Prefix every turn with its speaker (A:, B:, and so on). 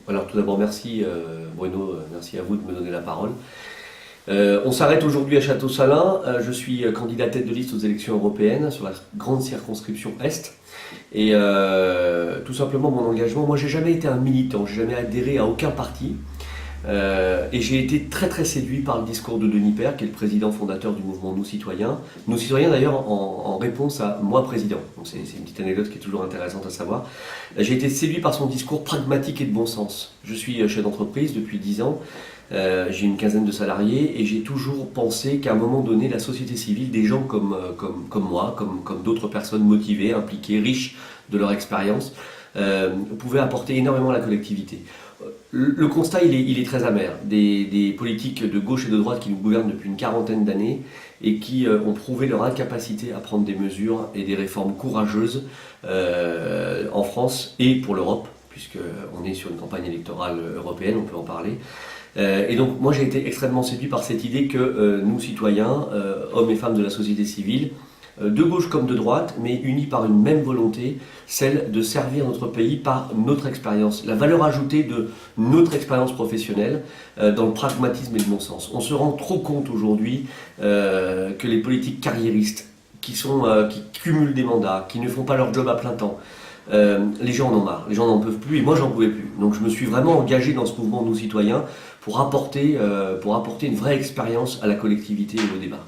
A: Alors tout d'abord, merci Bruno, merci à vous de me donner la parole. On s'arrête aujourd'hui à Château-Salins. Je suis candidat tête de liste aux élections européennes sur la grande circonscription Est. Et tout simplement mon engagement, moi j'ai jamais été un militant, j'ai jamais adhéré à aucun parti. Et j'ai été très très séduit par le discours de Denis Père, qui est le président fondateur du mouvement Nous Citoyens. Nous Citoyens d'ailleurs en réponse à moi président. Donc c'est une petite anecdote qui est toujours intéressante à savoir. J'ai été séduit par son discours pragmatique et de bon sens. Je suis chef d'entreprise depuis 10 ans. J'ai une quinzaine de salariés et j'ai toujours pensé qu'à un moment donné, la société civile, des gens comme moi, comme d'autres personnes motivées, impliquées, riches de leur expérience, pouvaient apporter énormément à la collectivité. Le constat, il est très amer. Des politiques de gauche et de droite qui nous gouvernent depuis une quarantaine d'années et qui ont prouvé leur incapacité à prendre des mesures et des réformes courageuses en France et pour l'Europe, puisqu'on est sur une campagne électorale européenne, on peut en parler. Et donc moi j'ai été extrêmement séduit par cette idée que nous citoyens, hommes et femmes de la société civile, de gauche comme de droite, mais unis par une même volonté, celle de servir notre pays par notre expérience, la valeur ajoutée de notre expérience professionnelle dans le pragmatisme et le bon sens. On se rend trop compte aujourd'hui que les politiques carriéristes qui cumulent des mandats, qui ne font pas leur job à plein temps, les gens en ont marre, les gens n'en peuvent plus et moi j'en pouvais plus. Donc je me suis vraiment engagé dans ce mouvement Nous Citoyens pour apporter une vraie expérience à la collectivité et au débat.